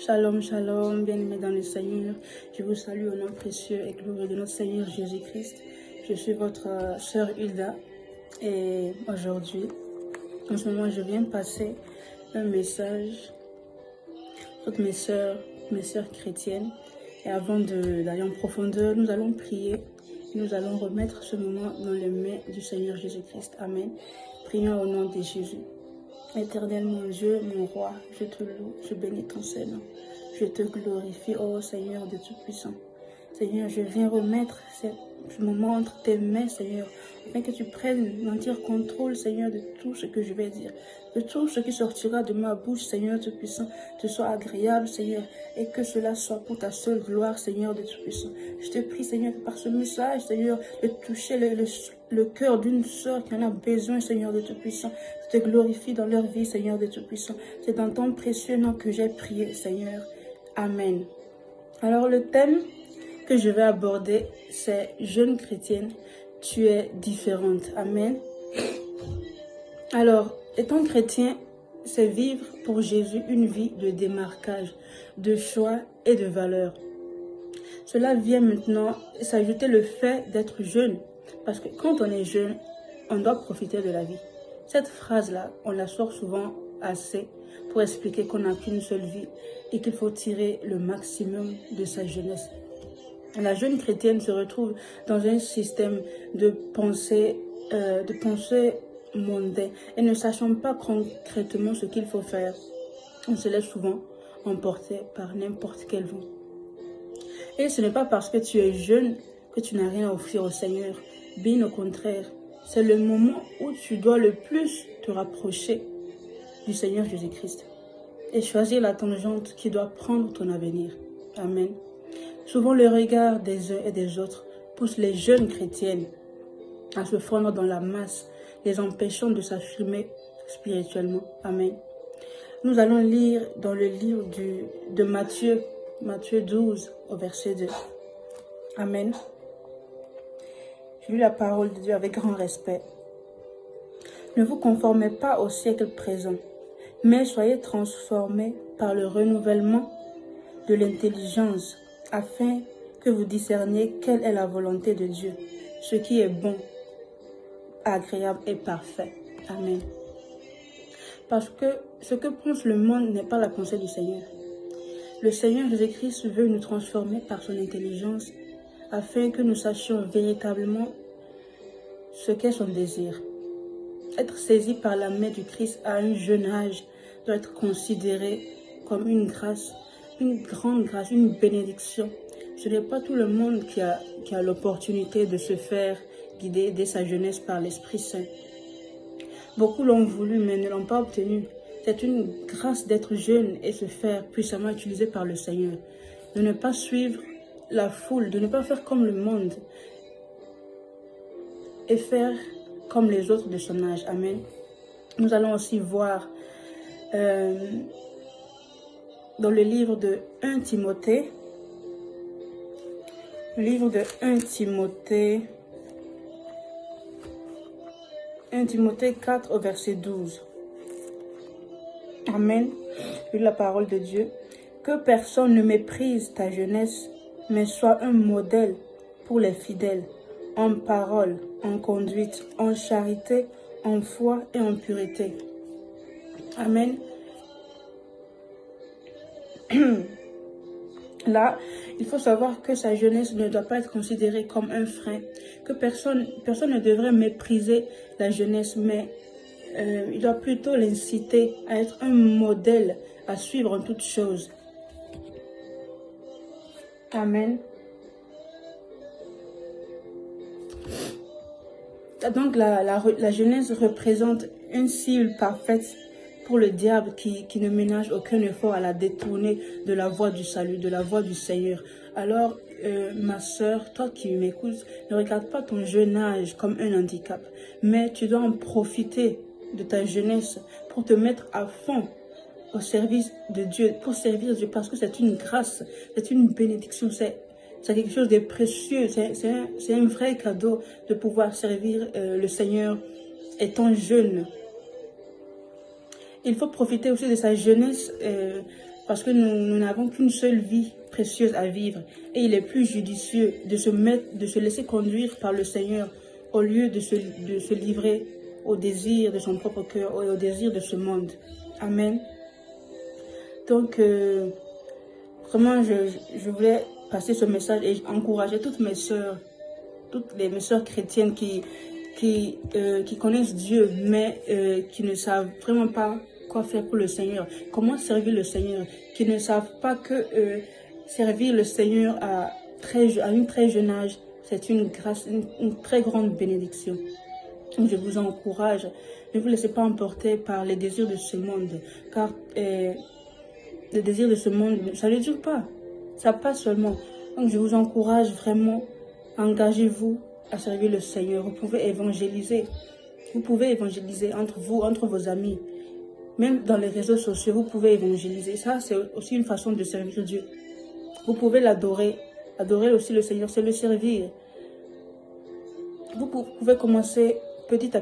Shalom, shalom, bien-aimés dans le Seigneur. Je vous salue au nom précieux et glorieux de notre Seigneur Jésus-Christ. Je suis votre sœur Hilda et aujourd'hui, en ce moment, je viens passer un message à toutes mes sœurs chrétiennes. Et avant d'aller en profondeur, nous allons prier. Nous allons remettre ce moment dans les mains du Seigneur Jésus-Christ. Amen. Prions au nom de Jésus. Éternel mon Dieu, mon roi, je te loue, je bénis ton Seigneur. Je te glorifie, ô Seigneur de Tout-Puissant. Seigneur, je viens remettre ce moment entre tes mains, Seigneur, afin que tu prennes l'entier contrôle, Seigneur, de tout ce que je vais dire, de tout ce qui sortira de ma bouche, Seigneur Tout-Puissant, te soit agréable, Seigneur, et que cela soit pour ta seule gloire, Seigneur de Tout-Puissant. Je te prie, Seigneur, par ce message, Seigneur, de toucher le cœur d'une sœur qui en a besoin, Seigneur de Tout-Puissant. Je te glorifie dans leur vie, Seigneur de Tout-Puissant. C'est dans ton précieux nom que j'ai prié, Seigneur. Amen. Alors, le thème que je vais aborder, c'est « Jeune chrétienne, tu es différente ». Amen. Alors, étant chrétien, c'est vivre pour Jésus une vie de démarquage, de choix et de valeur. Cela vient maintenant s'ajouter le fait d'être jeune. Parce que quand on est jeune, on doit profiter de la vie. Cette phrase-là, on la sort souvent assez pour expliquer qu'on n'a qu'une seule vie et qu'il faut tirer le maximum de sa jeunesse. La jeune chrétienne se retrouve dans un système de pensée mondain et ne sachant pas concrètement ce qu'il faut faire. On se laisse souvent emporter par n'importe quel vent. Et ce n'est pas parce que tu es jeune que tu n'as rien à offrir au Seigneur. Bien au contraire, c'est le moment où tu dois le plus te rapprocher du Seigneur Jésus-Christ et choisir la tangente qui doit prendre ton avenir. Amen. Souvent, le regard des uns et des autres pousse les jeunes chrétiennes à se fondre dans la masse, les empêchant de s'affirmer spirituellement. Amen. Nous allons lire dans le livre de Matthieu 12, au verset 2. Amen. Je lis la parole de Dieu avec grand respect. Ne vous conformez pas au siècle présent, mais soyez transformés par le renouvellement de l'intelligence, afin que vous discerniez quelle est la volonté de Dieu, ce qui est bon, agréable et parfait. Amen. Parce que ce que pense le monde n'est pas la pensée du Seigneur. Le Seigneur Jésus-Christ veut nous transformer par son intelligence, afin que nous sachions véritablement ce qu'est son désir. Être saisi par la main du Christ à un jeune âge doit être considéré comme une grâce, une grande grâce, une bénédiction. Ce n'est pas tout le monde qui a l'opportunité de se faire guider dès sa jeunesse par l'Esprit Saint. Beaucoup l'ont voulu mais ne l'ont pas obtenu. C'est une grâce d'être jeune et se faire puissamment utiliser par le Seigneur. De ne pas suivre la foule, de ne pas faire comme le monde et faire comme les autres de son âge. Amen. Nous allons aussi voir dans le livre de 1 Timothée, 1 Timothée 4 au verset 12. Amen. Je lis la parole de Dieu. Que personne ne méprise ta jeunesse, mais sois un modèle pour les fidèles, en parole, en conduite, en charité, en foi et en pureté. Amen. Là, il faut savoir que sa jeunesse ne doit pas être considérée comme un frein, que personne ne devrait mépriser la jeunesse, mais il doit plutôt l'inciter à être un modèle à suivre en toutes choses. Amen. Donc la jeunesse représente une cible parfaite pour le diable qui ne ménage aucun effort à la détourner de la voie du salut, de la voie du Seigneur. Alors, ma sœur, toi qui m'écoutes, ne regarde pas ton jeune âge comme un handicap, mais tu dois en profiter de ta jeunesse pour te mettre à fond au service de Dieu, pour servir Dieu, parce que c'est une grâce, c'est une bénédiction, c'est quelque chose de précieux, c'est un vrai cadeau de pouvoir servir le Seigneur étant jeune. Il faut profiter aussi de sa jeunesse parce que nous n'avons qu'une seule vie précieuse à vivre. Et il est plus judicieux de se laisser conduire par le Seigneur au lieu de se livrer au désir de son propre cœur et au désir de ce monde. Amen. Donc, vraiment, je voulais passer ce message et encourager toutes mes sœurs chrétiennes qui connaissent Dieu, mais qui ne savent vraiment pas quoi faire pour le Seigneur, comment servir le Seigneur, qui ne savent pas que servir le Seigneur à un très jeune âge, c'est une grâce, une très grande bénédiction. Donc je vous encourage, ne vous laissez pas emporter par les désirs de ce monde, car les désirs de ce monde, ça ne dure pas, ça passe seulement. Donc je vous encourage vraiment, engagez-vous à servir le Seigneur. Vous pouvez évangéliser entre vous, entre vos amis. Même dans les réseaux sociaux, vous pouvez évangéliser. Ça, c'est aussi une façon de servir Dieu. Vous pouvez l'adorer. Adorer aussi le Seigneur, c'est le servir. Vous pouvez commencer petit à petit.